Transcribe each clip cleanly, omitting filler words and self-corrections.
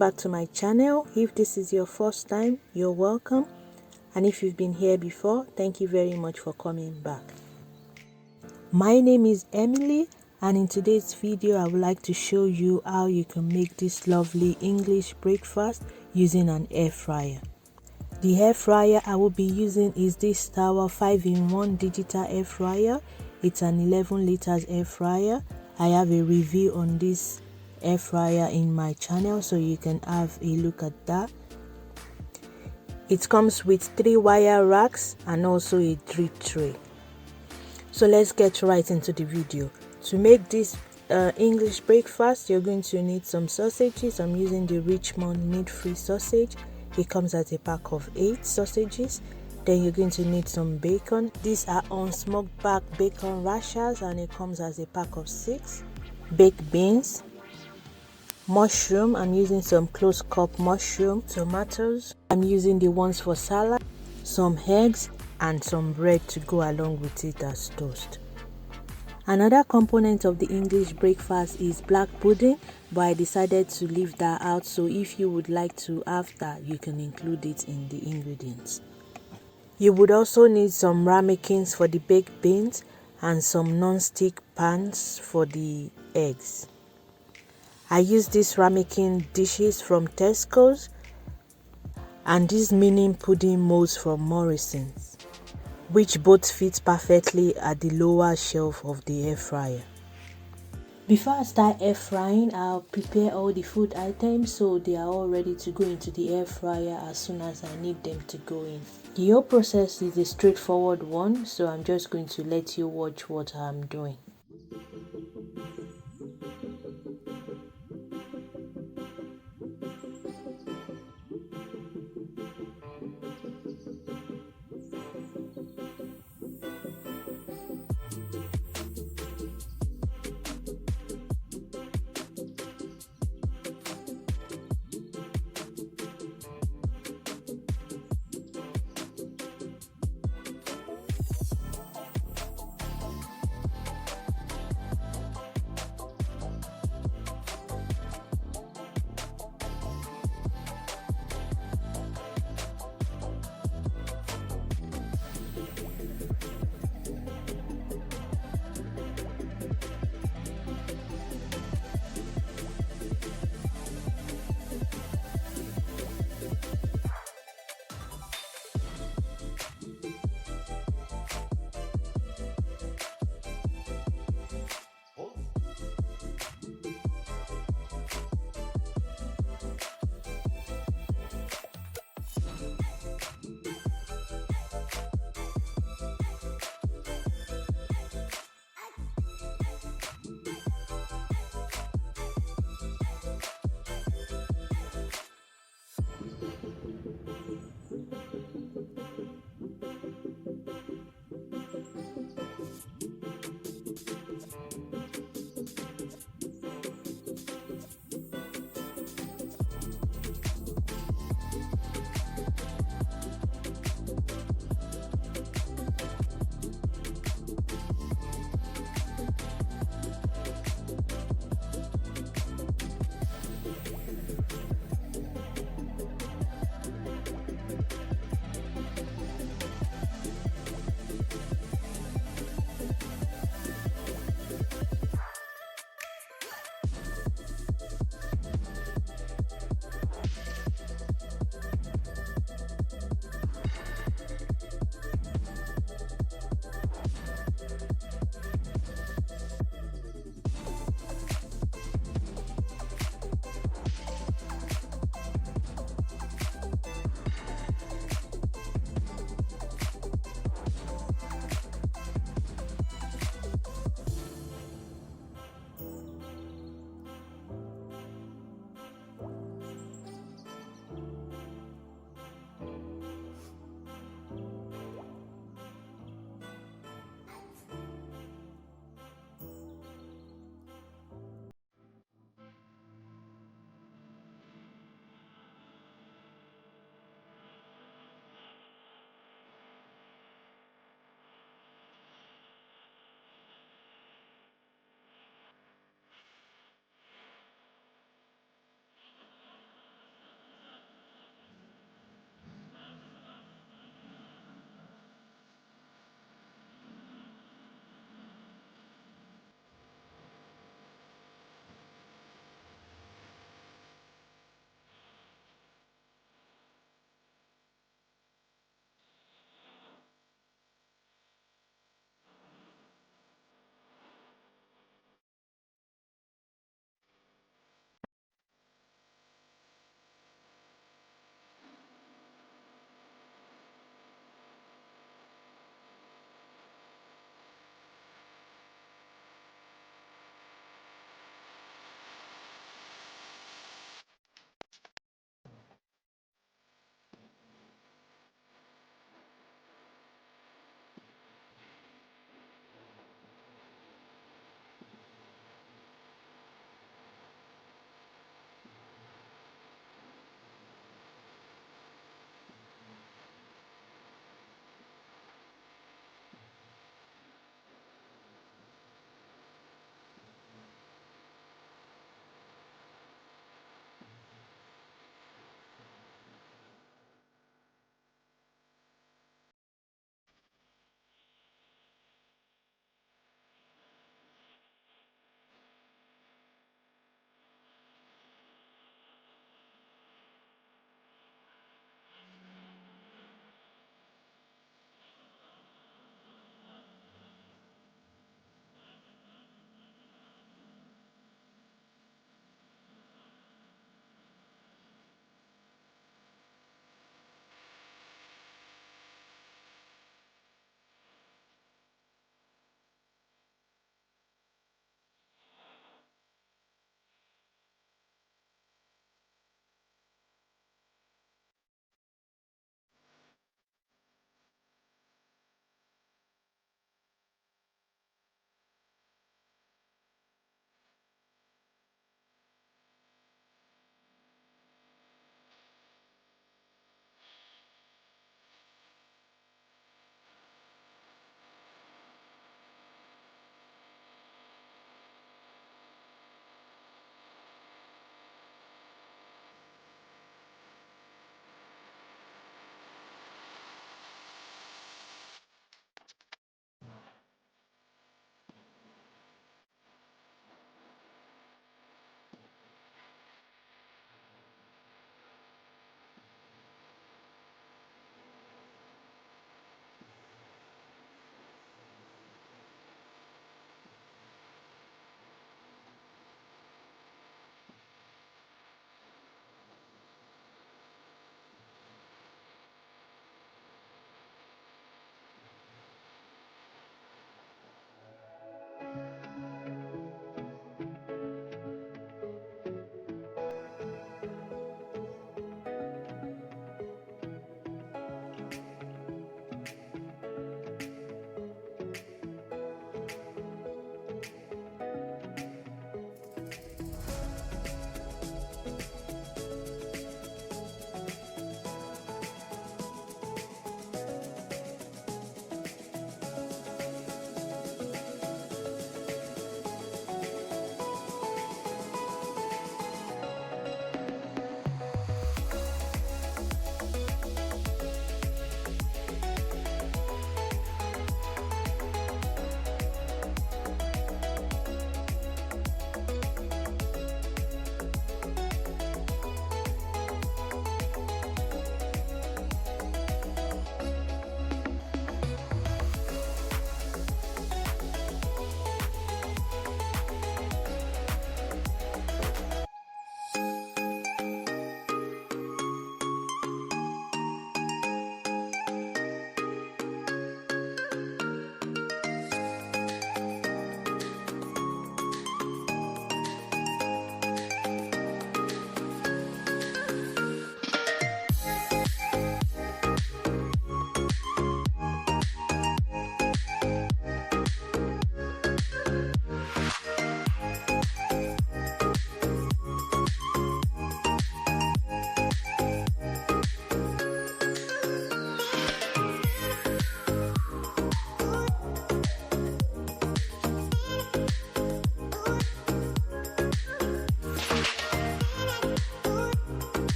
back to my channel. If this is your first time, you're welcome, and if you've been here before, thank you very much for coming back. My name is Emily, and in today's video I would like to show you how you can make this lovely English breakfast using an air fryer. The air fryer I will be using is this Tower 5-in-1 digital air fryer. It's an 11 liters air fryer. I have a review on this air fryer in my channel, so you can have a look at that. It comes with 3 wire racks and also a drip tray. So let's get right into the video. To make this English breakfast, you're going to need some sausages. I'm using the Richmond meat-free sausage. It comes as a pack of 8 sausages. Then you're going to need some bacon. These are unsmoked back bacon rashers, and it comes as a pack of 6. Baked beans, mushroom. I'm using some close cup mushroom. Tomatoes. I'm using the ones for salad. Some eggs and some bread to go along with it as toast. Another component of the English breakfast is black pudding, but I decided to leave that out, so if you would like to have that, you can include it in the ingredients. You would also need some ramekins for the baked beans and some non-stick pans for the eggs. I use these ramekin dishes from Tesco's and these mini pudding molds from Morrison's, which both fit perfectly at the lower shelf of the air fryer. Before I start air frying, I'll prepare all the food items so they are all ready to go into the air fryer as soon as I need them to go in. The whole process is a straightforward one, so I'm just going to let you watch what I'm doing.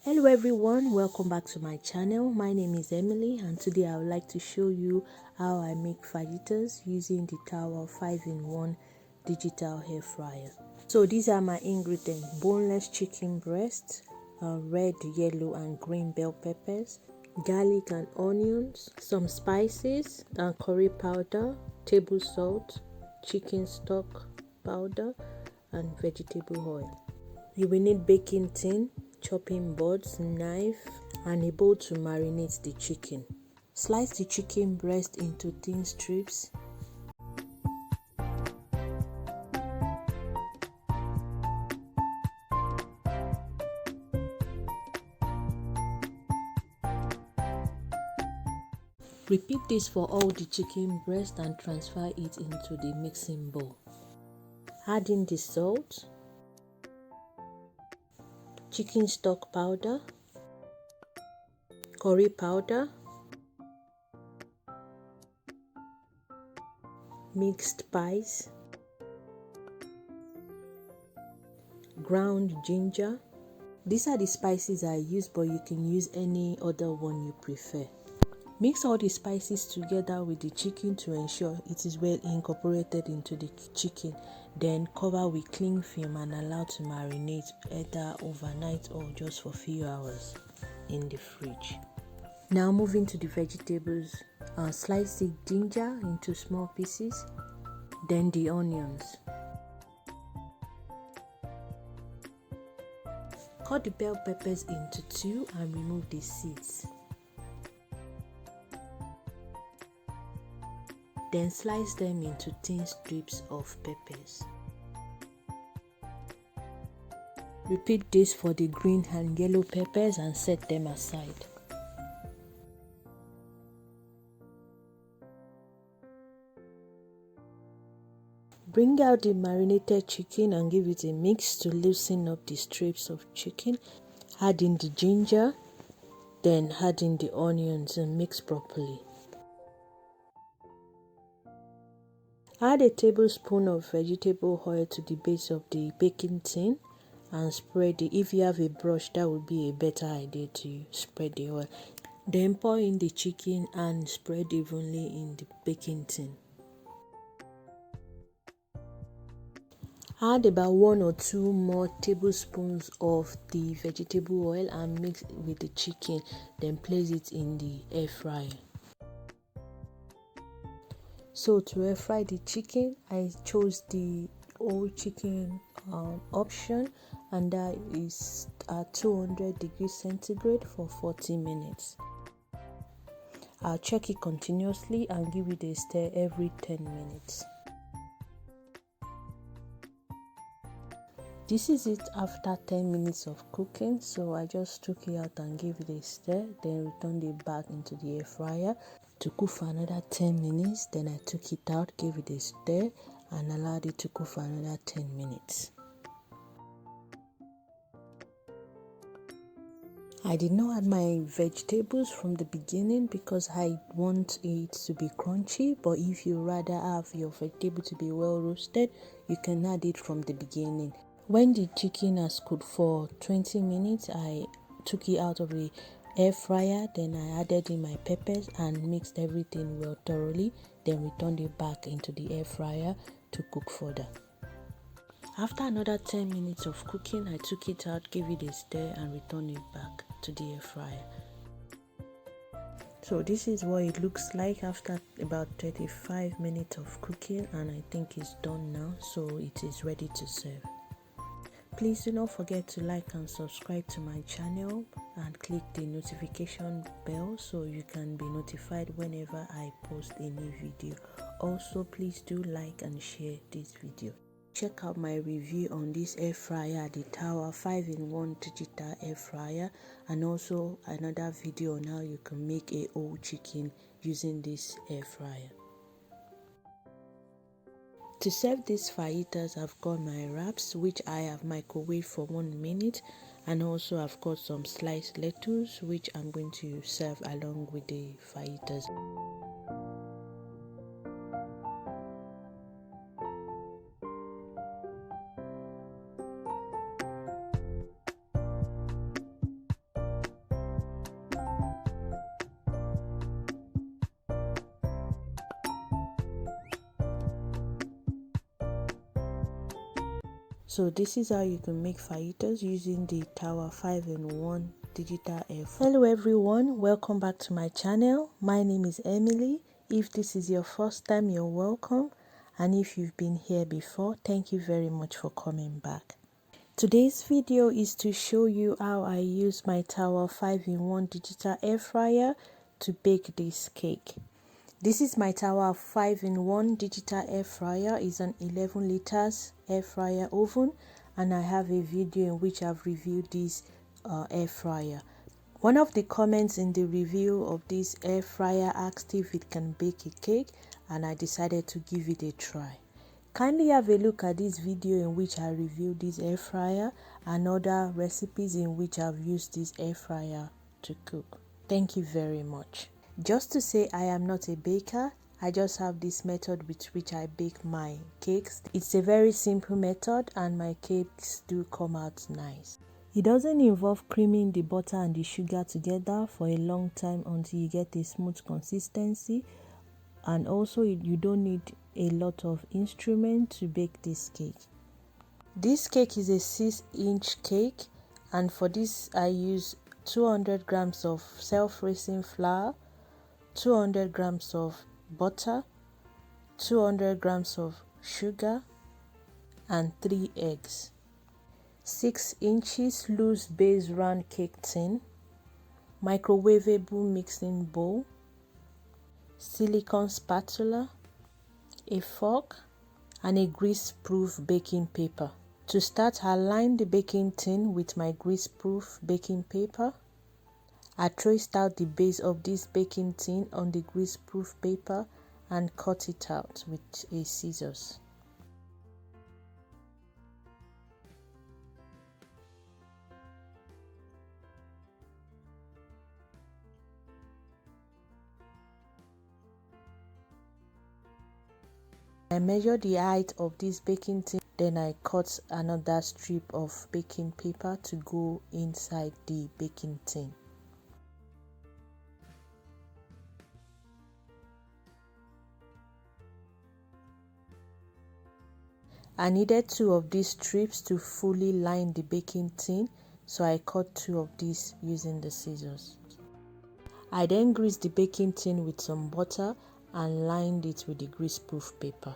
Hello everyone, welcome back to my channel. My name is Emily and today I would like to show you how I make fajitas using the Tower 5-in-1 digital hair fryer. So these are my ingredients: boneless chicken breast, red, yellow and green bell peppers, garlic and onions, some spices and curry powder, table salt, chicken stock powder and vegetable oil. You will need baking tin, chopping boards, knife and a bowl to marinate the chicken. Slice the chicken breast into thin strips. Repeat this for all the chicken breast and transfer it into the mixing bowl. Add in the salt, chicken stock powder, curry powder, mixed spice, ground ginger. These are the spices I use, but you can use any other one you prefer. Mix all the spices together with the chicken to ensure it is well incorporated into the chicken. Then cover with cling film and allow to marinate either overnight or just for a few hours in the fridge. Now moving to the vegetables, slice the ginger into small pieces, then the onions. Cut the bell peppers into two and remove the seeds. Then slice them into thin strips of peppers. Repeat this for the green and yellow peppers and set them aside. Bring out the marinated chicken and give it a mix to loosen up the strips of chicken. Add in the ginger, then add in the onions and mix properly. Add a tablespoon of vegetable oil to the base of the baking tin and spread it. If you have a brush, that would be a better idea to spread the oil. Then pour in the chicken and spread evenly in the baking tin. Add about 1 or 2 more tablespoons of the vegetable oil and mix it with the chicken. Then place it in the air fryer. So to air fry the chicken, I chose the whole chicken option, and that is at 200 degrees centigrade for 40 minutes. I'll check it continuously and give it a stir every 10 minutes. This is it after 10 minutes of cooking, so I just took it out and gave it a stir, then returned it back into the air fryer to cook for another 10 minutes. Then I took it out, gave it a stir and allowed it to cook for another 10 minutes. I did not add my vegetables from the beginning because I want it to be crunchy, but if you rather have your vegetable to be well roasted, you can add it from the beginning. When the chicken has cooked for 20 minutes, I took it out of the air fryer, then I added in my peppers and mixed everything well thoroughly, then returned it back into the air fryer to cook further. After another 10 minutes of cooking, I took it out, gave it a stir and returned it back to the air fryer. So this is what it looks like after about 35 minutes of cooking, and I think it's done now, so it is ready to serve. Please do not forget to like and subscribe to my channel and click the notification bell so you can be notified whenever I post a new video. Also, please do like and share this video. Check out my review on this air fryer, the Tower 5-in-1 digital air fryer, and also another video on how you can make a whole chicken using this air fryer. To serve these fajitas, I've got my wraps, which I have microwaved for 1 minute, and also I've got some sliced lettuce, which I'm going to serve along with the fajitas. So this is how you can make fajitas using the Tower 5-in-1 digital air fryer. Hello everyone, welcome back to my channel. My name is Emily. If this is your first time, you're welcome, and if you've been here before, thank you very much for coming back. Today's video is to show you how I use my Tower 5-in-1 digital air fryer to bake this cake. This is my Tower 5-in-1 digital air fryer. It's an 11 liters air fryer oven, and I have a video in which I've reviewed this air fryer. One of the comments in the review of this air fryer asked if it can bake a cake, and I decided to give it a try. Kindly have a look at this video in which I reviewed this air fryer and other recipes in which I've used this air fryer to cook. Thank you very much. Just to say, I am not a baker. I just have this method with which I bake my cakes. It's a very simple method and my cakes do come out nice. It doesn't involve creaming the butter and the sugar together for a long time until you get a smooth consistency, and also you don't need a lot of instrument to bake this cake. This cake is a 6-inch cake, and for this I use 200 grams of self-raising flour, 200 grams of butter, 200 grams of sugar, and 3 eggs. 6 inches loose base round cake tin, microwavable mixing bowl, silicone spatula, a fork, and a grease-proof baking paper. To start, I line the baking tin with my grease-proof baking paper. I traced out the base of this baking tin on the grease-proof paper and cut it out with a scissors. I measure the height of this baking tin, then I cut another strip of baking paper to go inside the baking tin. I needed 2 of these strips to fully line the baking tin, so I cut 2 of these using the scissors. I then greased the baking tin with some butter and lined it with the greaseproof paper.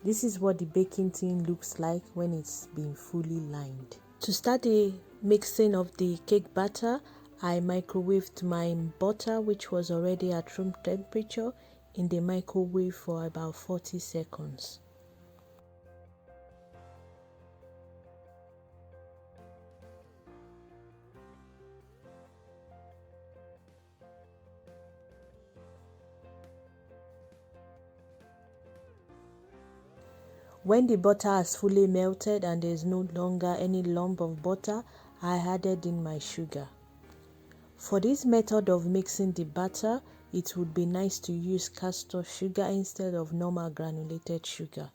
This is what the baking tin looks like when it's been fully lined. To start the mixing of the cake batter, I microwaved my butter, which was already at room temperature, in the microwave for about 40 seconds. When the butter has fully melted and there is no longer any lump of butter, I added in my sugar. For this method of mixing the batter, it would be nice to use castor sugar instead of normal granulated sugar.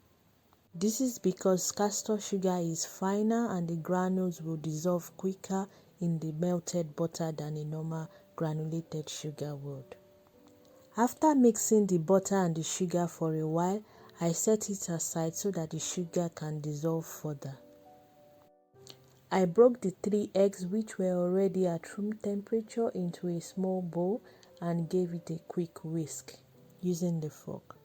This is because castor sugar is finer and the granules will dissolve quicker in the melted butter than a normal granulated sugar would. After mixing the butter and the sugar for a while, I set it aside so that the sugar can dissolve further. I broke the 3 eggs, which were already at room temperature, into a small bowl and gave it a quick whisk using the fork.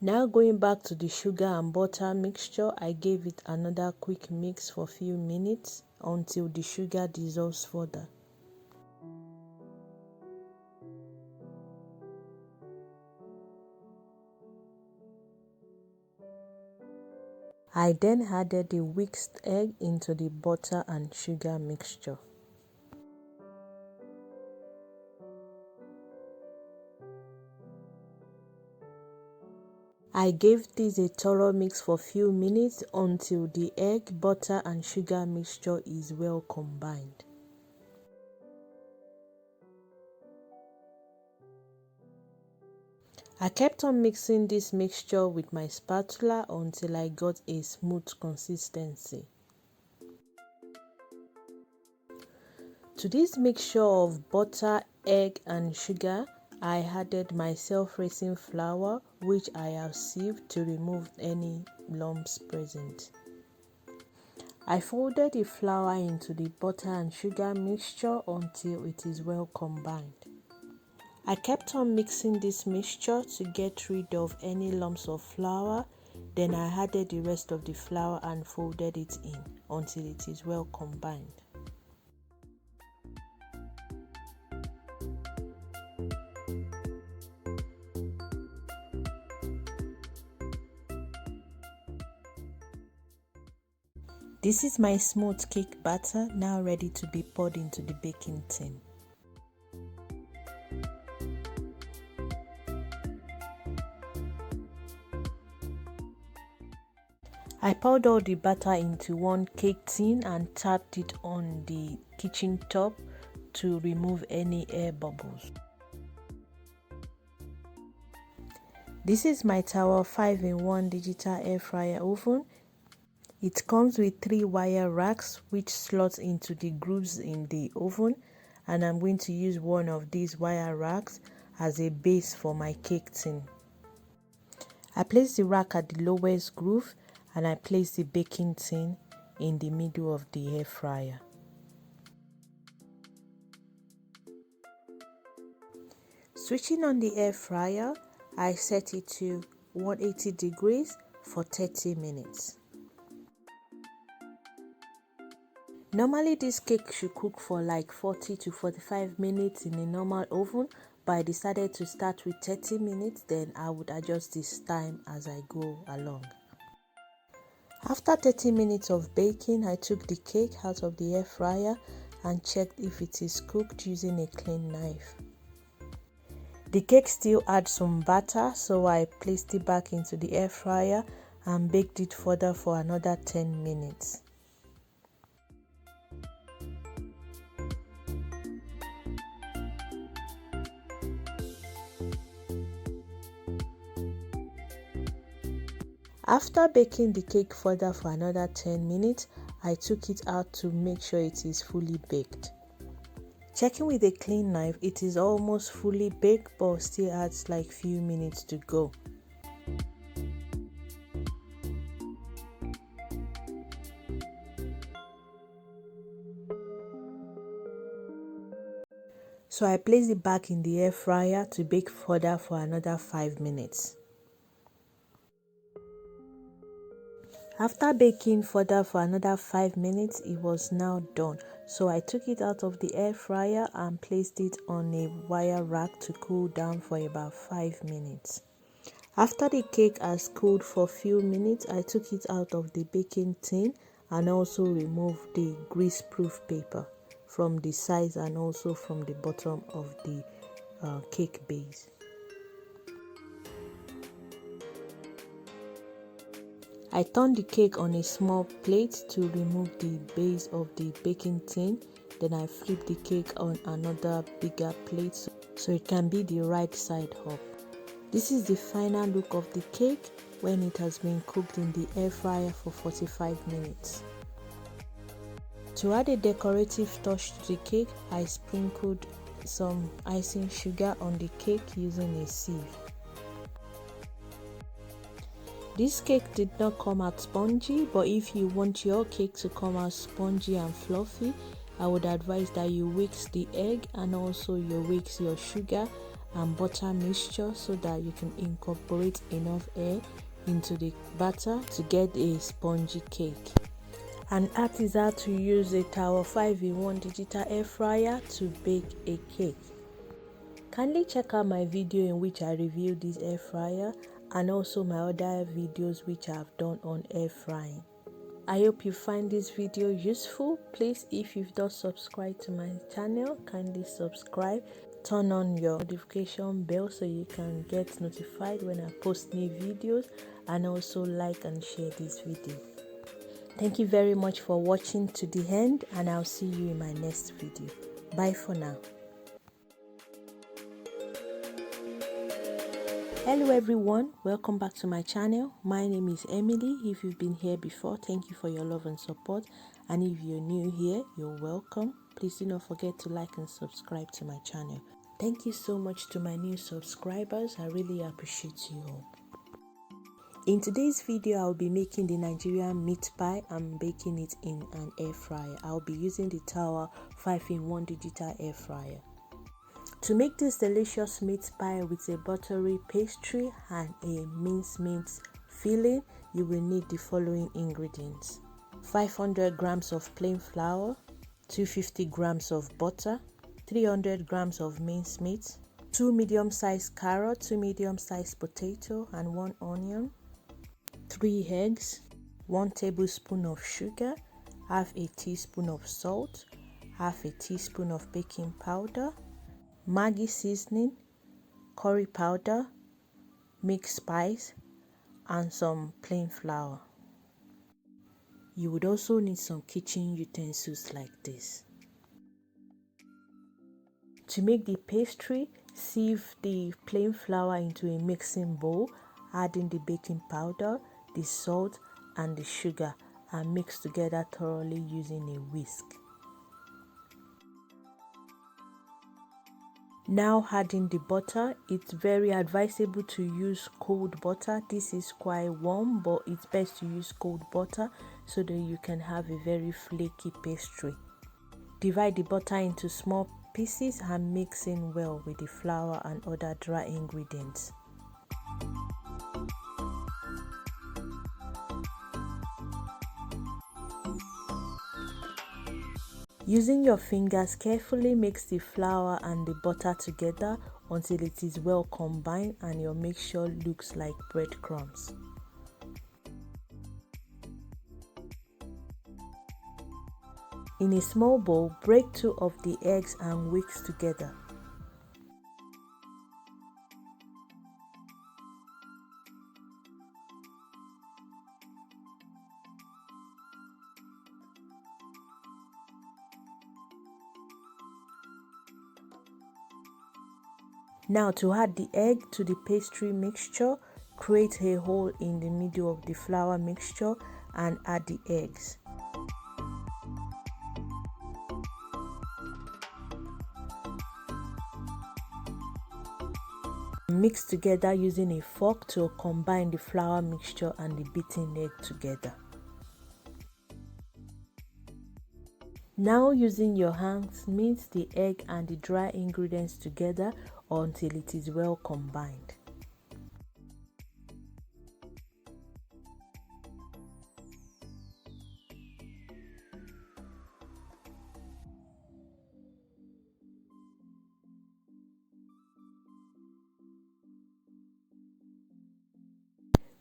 Now going back to the sugar and butter mixture, I gave it another quick mix for a few minutes until the sugar dissolves further. I then added the whisked egg into the butter and sugar mixture. I gave this a thorough mix for a few minutes until the egg, butter and sugar mixture is well combined. I kept on mixing this mixture with my spatula until I got a smooth consistency. To this mixture of butter, egg and sugar, I added my self-raising flour, which I have sieved to remove any lumps present. I folded the flour into the butter and sugar mixture until it is well combined. I kept on mixing this mixture to get rid of any lumps of flour, then I added the rest of the flour and folded it in until it is well combined. This is my smooth cake batter, now ready to be poured into the baking tin. I poured all the batter into one cake tin and tapped it on the kitchen top to remove any air bubbles. This is my Tower 5-in-1 digital air fryer oven. It comes with 3 wire racks which slots into the grooves in the oven, and I'm going to use one of these wire racks as a base for my cake tin. I place the rack at the lowest groove and I place the baking tin in the middle of the air fryer. Switching on the air fryer, I set it to 180 degrees for 30 minutes. Normally this cake should cook for like 40 to 45 minutes in a normal oven, but I decided to start with 30 minutes, then I would adjust this time as I go along. After 30 minutes of baking, I took the cake out of the air fryer and checked if it is cooked using a clean knife. The cake still had some batter, so I placed it back into the air fryer and baked it further for another 10 minutes. After baking the cake further for another 10 minutes, I took it out to make sure it is fully baked. Checking with a clean knife, it is almost fully baked but still has like few minutes to go. So I placed it back in the air fryer to bake further for another 5 minutes. After baking further for another 5 minutes, it was now done. So I took it out of the air fryer and placed it on a wire rack to cool down for about 5 minutes. After the cake has cooled for a few minutes, I took it out of the baking tin and also removed the grease-proof paper from the sides and also from the bottom of the cake base. I turned the cake on a small plate to remove the base of the baking tin. Then I flipped the cake on another bigger plate so it can be the right side up. This is the final look of the cake when it has been cooked in the air fryer for 45 minutes. To add a decorative touch to the cake, I sprinkled some icing sugar on the cake using a sieve. This cake did not come out spongy, but if you want your cake to come out spongy and fluffy, I would advise that you whisk the egg and also you whisk your sugar and butter mixture so that you can incorporate enough air into the batter to get a spongy cake. An art is how to use a Tower 5-in-1 digital air fryer to bake a cake. Kindly check out my video in which I review this air fryer and also my other videos which I have done on air frying. I hope you find this video useful. Please, if you've not subscribed to my channel, kindly subscribe. Turn on your notification bell so you can get notified when I post new videos, and also like and share this video. Thank you very much for watching to the end, and I'll see you in my next video. Bye for now. Hello everyone, welcome back to my channel. My name is Emily. If you've been here before, thank you for your love and support, and if you're new here, you're welcome. Please do not forget to like and subscribe to my channel. Thank you so much to my new subscribers. I really appreciate you all. In today's video, I'll be making the Nigerian meat pie. I'm baking it in an air fryer. I'll be using the Tower 5-in-1 digital air fryer. To make this delicious meat pie with a buttery pastry and a mincemeat filling, you will need the following ingredients: 500 grams of plain flour, 250 grams of butter, 300 grams of mincemeat, 2 medium-sized carrots, 2 medium-sized potato and 1 onion, 3 eggs, 1 tablespoon of sugar, half a teaspoon of salt, half a teaspoon of baking powder, Maggi seasoning, curry powder, mixed spice, and some plain flour. You would also need some kitchen utensils like this. To make the pastry, sieve the plain flour into a mixing bowl, adding the baking powder, the salt and the sugar, and mix together thoroughly using a whisk. Now adding the butter. It's very advisable to use cold butter. This is quite warm, but it's best to use cold butter so that you can have a very flaky pastry. Divide the butter into small pieces and mix in well with the flour and other dry ingredients. Using your fingers, carefully mix the flour and the butter together until it is well combined and your mixture looks like breadcrumbs. In a small bowl, break 2 of the eggs and whisk together. Now to add the egg to the pastry mixture, create a hole in the middle of the flour mixture and add the eggs. Mix together using a fork to combine the flour mixture and the beaten egg together. Now using your hands, mix the egg and the dry ingredients together until it is well combined.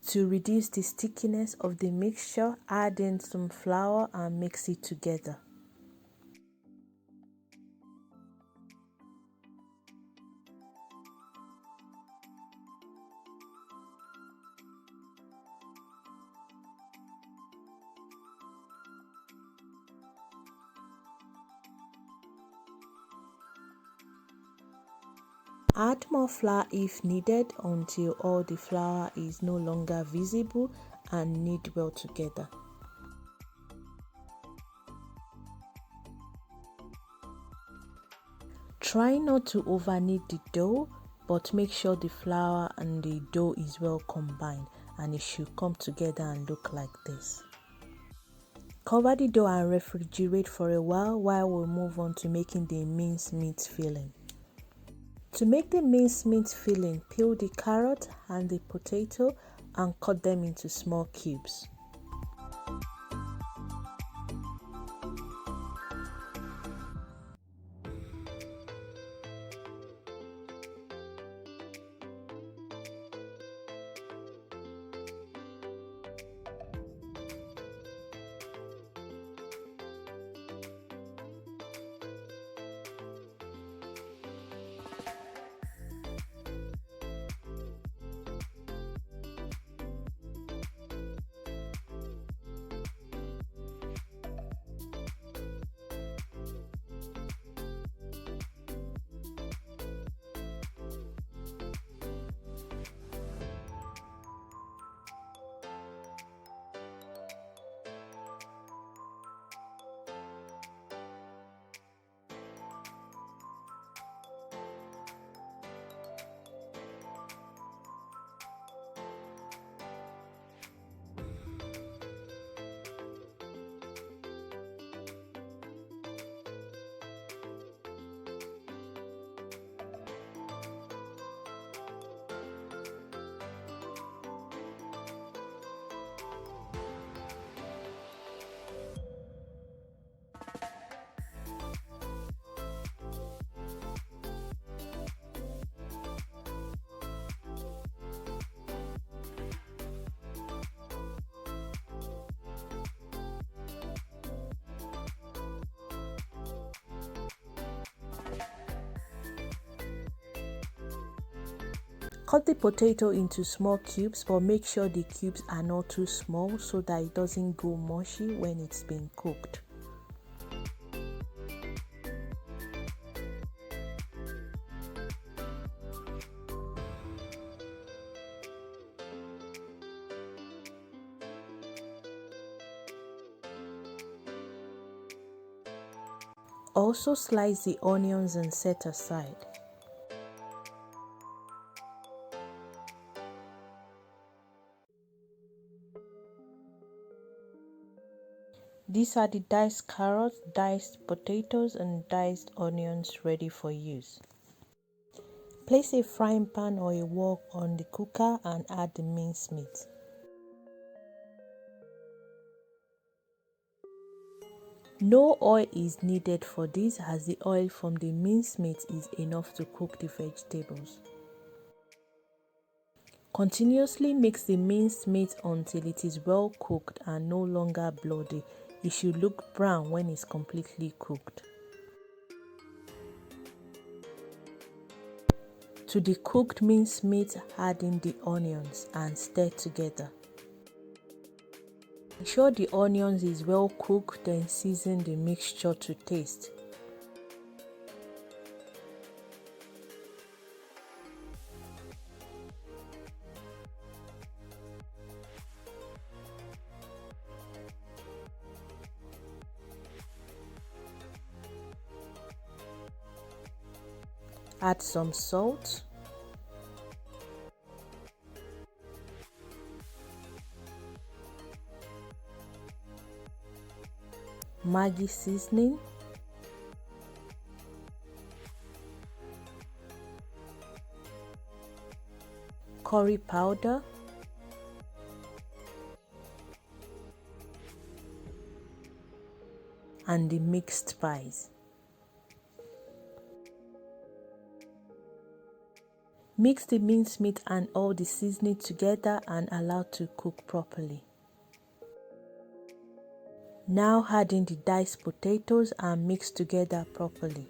To reduce the stickiness of the mixture, add in some flour and mix it together. Add more flour if needed until all the flour is no longer visible and knead well together. Try not to over knead the dough, but make sure the flour and the dough is well combined and it should come together and look like this. Cover the dough and refrigerate for a while we move on to making the mincemeat filling. To make the mincemeat filling, peel the carrot and the potato and cut them into small cubes. Cut the potato into small cubes, but make sure the cubes are not too small so that it doesn't go mushy when it's been cooked. Also slice the onions and set aside. These are the diced carrots, diced potatoes and diced onions ready for use. Place a frying pan or a wok on the cooker and add the minced meat. No oil is needed for this as the oil from the minced meat is enough to cook the vegetables. Continuously mix the minced meat until it is well cooked and no longer bloody. It should look brown when it's completely cooked. To the cooked minced meat, add in the onions and stir together. Ensure the onions is well cooked, then season the mixture to taste. Add some salt, Maggi seasoning, curry powder, and the mixed spice. Mix the minced meat and all the seasoning together and allow to cook properly. Now add in the diced potatoes and mix together properly.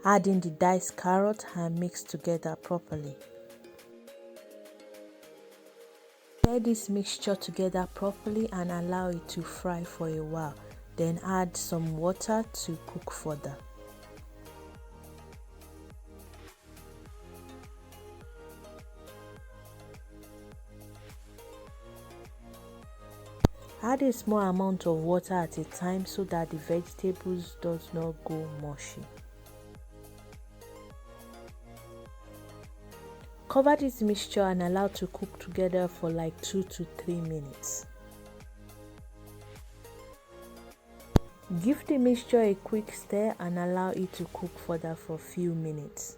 Add in the diced carrot and mix together properly. Stir this mixture together properly and allow it to fry for a while. Then add some water to cook further. Add a small amount of water at a time so that the vegetables does not go mushy. Cover this mixture and allow to cook together for like 2 to 3 minutes. Give the mixture a quick stir and allow it to cook further for a few minutes.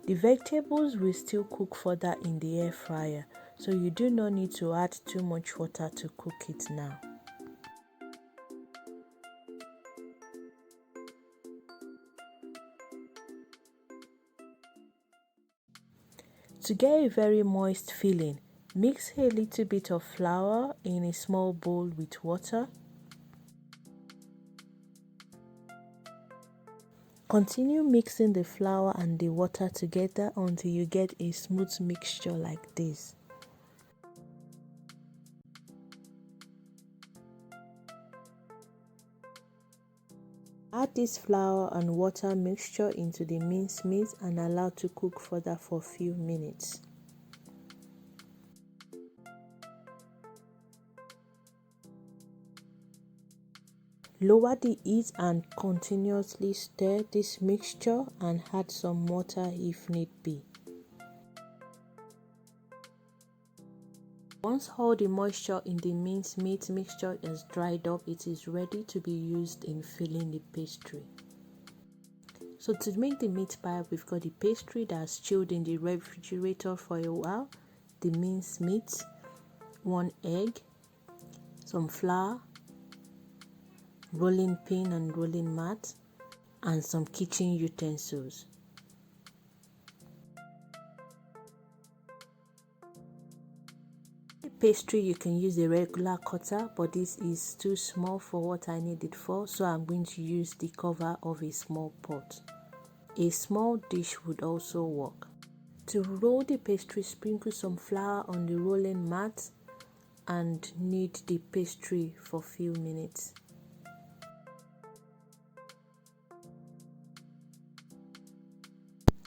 The vegetables will still cook further in the air fryer, so you do not need to add too much water to cook it now. To get a very moist filling, mix a little bit of flour in a small bowl with water. Continue mixing the flour and the water together until you get a smooth mixture like this. Add this flour and water mixture into the minced meat and allow to cook further for a few minutes. Lower the heat and continuously stir this mixture and add some water if need be. Once all the moisture in the minced meat mixture is dried up, it is ready to be used in filling the pastry. So to make the meat pie, we've got the pastry that's chilled in the refrigerator for a while. the minced meat, 1 egg, some flour, rolling pin and rolling mat, and some kitchen utensils. The pastry, you can use a regular cutter, but this is too small for what I need it for, so I'm going to use the cover of a small pot. A small dish would also work. To roll the pastry, sprinkle some flour on the rolling mat and knead the pastry for a few minutes.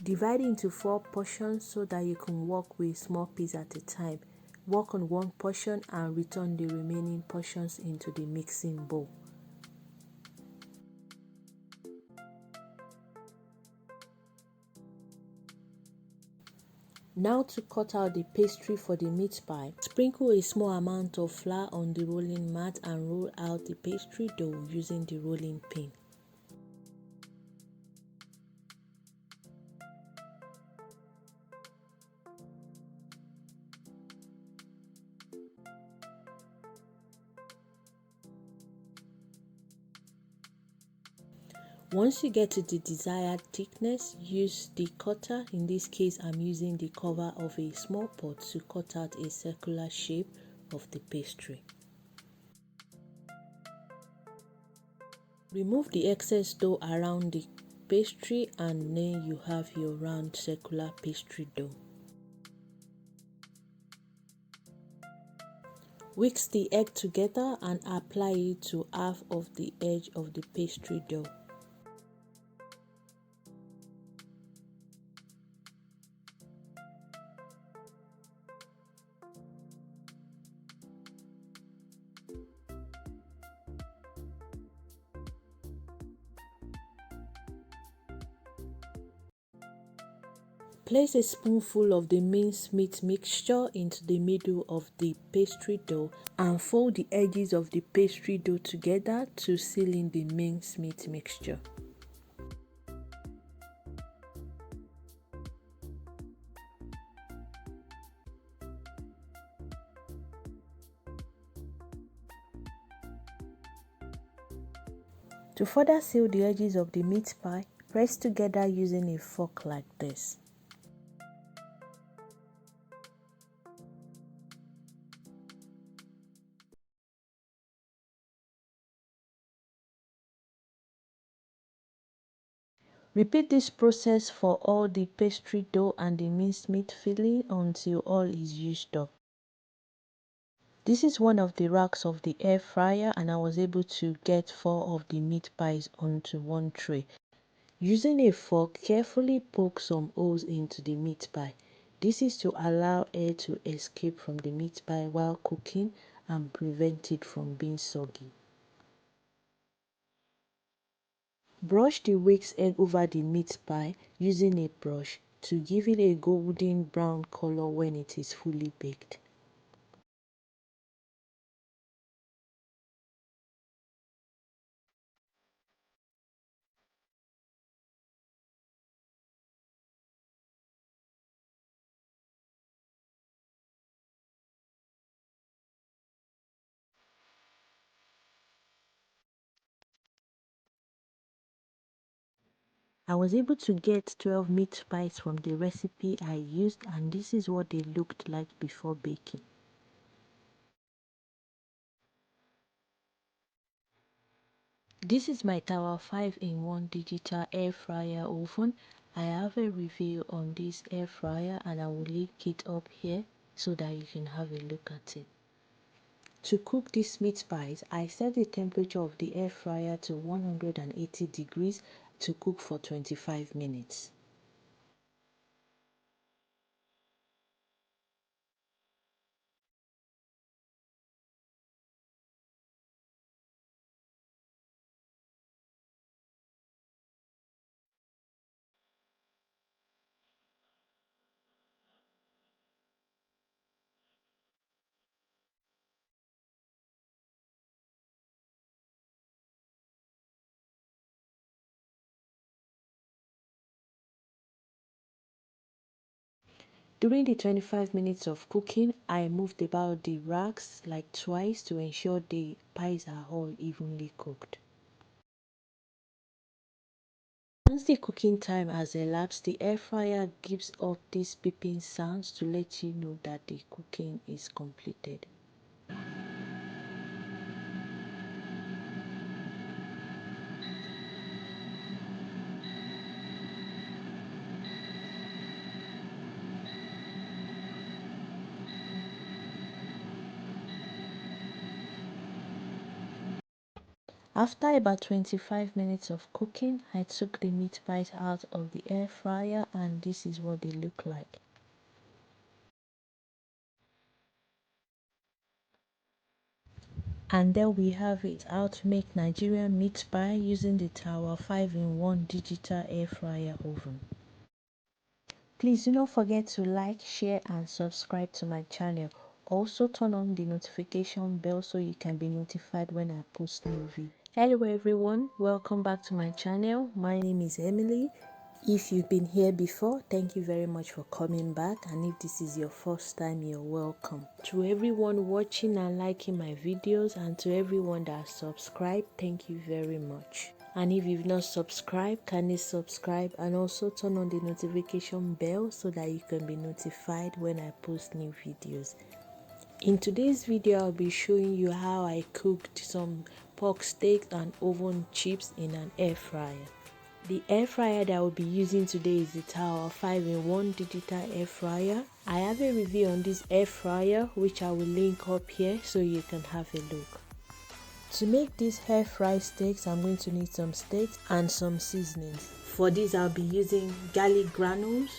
Divide into 4 portions so that you can work with small piece at a time. Work on 1 portion and return the remaining portions into the mixing bowl. Now to cut out the pastry for the meat pie. Sprinkle a small amount of flour on the rolling mat and roll out the pastry dough using the rolling pin. Once you get to the desired thickness, use the cutter. In this case, I'm using the cover of a small pot to cut out a circular shape of the pastry. Remove the excess dough around the pastry and then you have your round circular pastry dough. Whisk the egg together and apply it to half of the edge of the pastry dough. Place a spoonful of the minced meat mixture into the middle of the pastry dough and fold the edges of the pastry dough together to seal in the minced meat mixture. To further seal the edges of the meat pie, press together using a fork like this. Repeat this process for all the pastry dough and the mincemeat filling until all is used up. This is one of the racks of the air fryer and I was able to get 4 of the meat pies onto one tray. Using a fork, carefully poke some holes into the meat pie. This is to allow air to escape from the meat pie while cooking and prevent it from being soggy. Brush the whisked egg over the meat pie using a brush to give it a golden brown color when it is fully baked. I was able to get 12 meat pies from the recipe I used and this is what they looked like before baking. This is my Tower 5-in-1 digital air fryer oven. I have a review on this air fryer and I will link it up here so that you can have a look at it. To cook these meat pies, I set the temperature of the air fryer to 180 degrees to cook for 25 minutes. During the 25 minutes of cooking, I moved about the racks like twice to ensure the pies are all evenly cooked. Once the cooking time has elapsed, the air fryer gives off these beeping sounds to let you know that the cooking is completed. After about 25 minutes of cooking, I took the meat pies out of the air fryer and this is what they look like. And there we have it, how to make Nigerian meat pie using the Tower 5-in-1 digital air fryer oven. Please do not forget to like, share and subscribe to my channel. Also turn on the notification bell so you can be notified when I post new videos. Hello everyone, welcome back to my channel. My name is Emily. If you've been here before, thank you very much for coming back, and if this is your first time, you're welcome. To everyone watching and liking my videos, and to everyone that subscribed, thank you very much. And if you've not subscribed, kindly subscribe and also turn on the notification bell so that you can be notified when I post new videos. In today's video, I'll be showing you how I cooked some pork steaks and oven chips in an air fryer. The air fryer that I will be using today is the Tower 5-in-1 digital air fryer. I have a review on this air fryer which I will link up here so you can have a look. To make these air fry steaks, I'm going to need some steaks and some seasonings. For this, I'll be using garlic granules,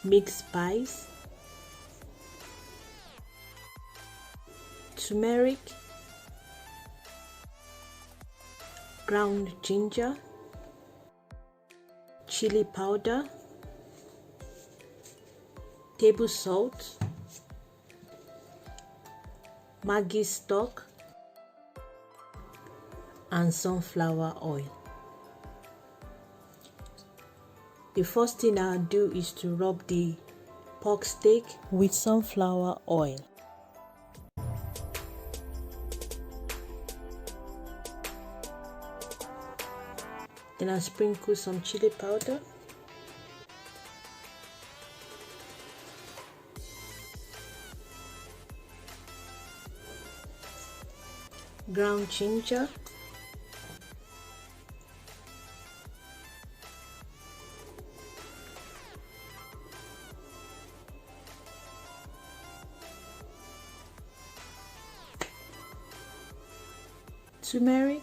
mixed spice, turmeric, ground ginger, chili powder, table salt, Maggi stock, and sunflower oil. The first thing I'll do is to rub the pork steak with sunflower oil. Then I'll sprinkle some chili powder, ground ginger, turmeric,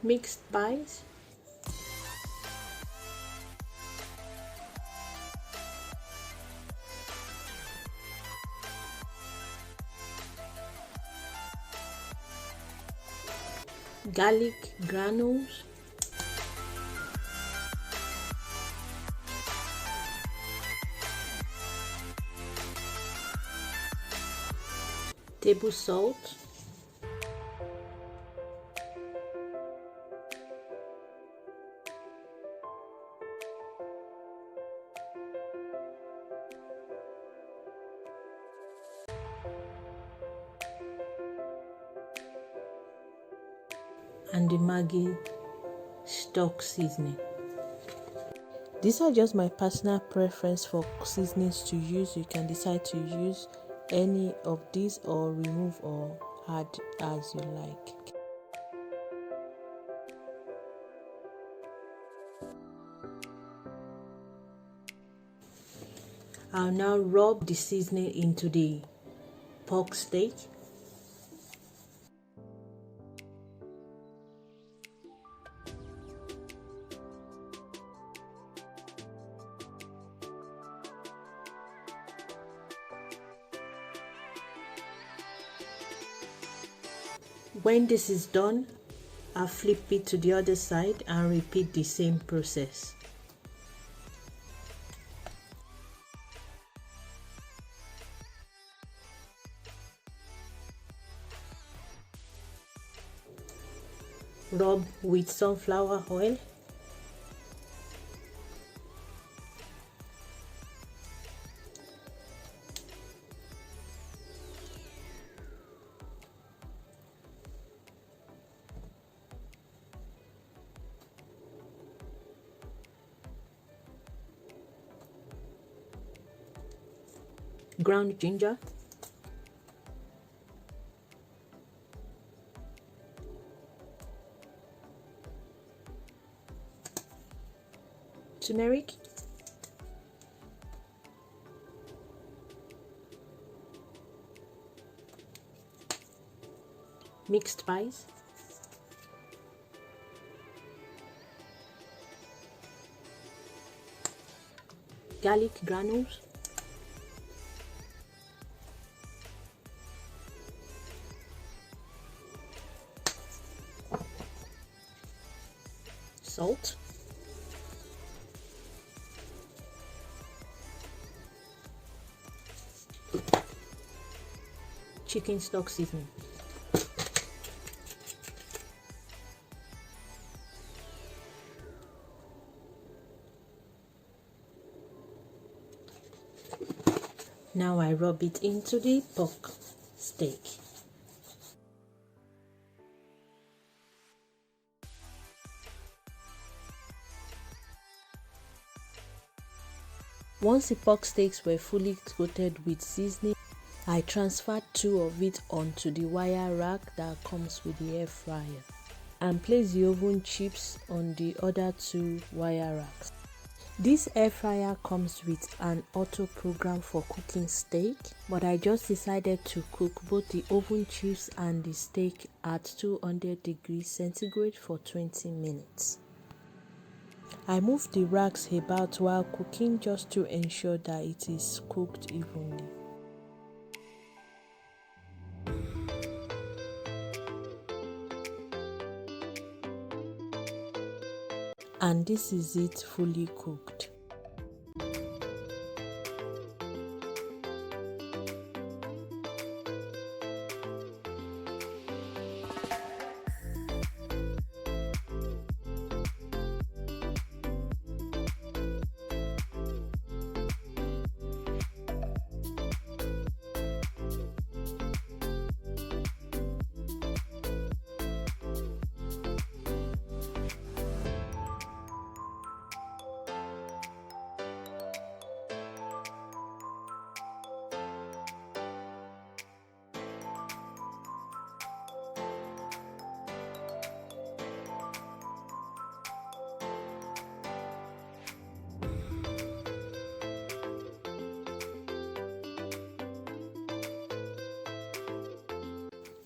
mixed spice, garlic granules, table salt, and the Maggi stock seasoning. These are just my personal preference for seasonings to use. You can decide to use any of these or remove or add as you like. I'll now rub the seasoning into the pork steak. When this is done, I'll flip it to the other side and repeat the same process. Rub with sunflower oil. Ground ginger. Turmeric. Mixed spice. Garlic granules. Salt. Chicken stock seasoning. Now I rub it into the pork steak. Once the pork steaks were fully coated with seasoning, I transferred 2 of it onto the wire rack that comes with the air fryer and placed the oven chips on the other 2 wire racks. This air fryer comes with an auto program for cooking steak, but I just decided to cook both the oven chips and the steak at 200 degrees centigrade for 20 minutes. I moved the racks about while cooking just to ensure that it is cooked evenly. And this is it fully cooked.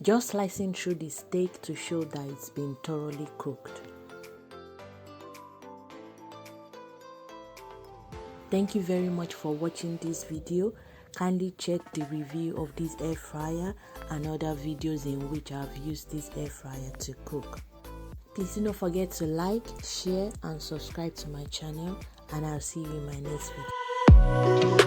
Just slicing through the steak to show that it's been thoroughly cooked. Thank you very much for watching this video. Kindly check the review of this air fryer and other videos in which I've used this air fryer to cook. Please do not forget to like, share and subscribe to my channel, and I'll see you in my next video.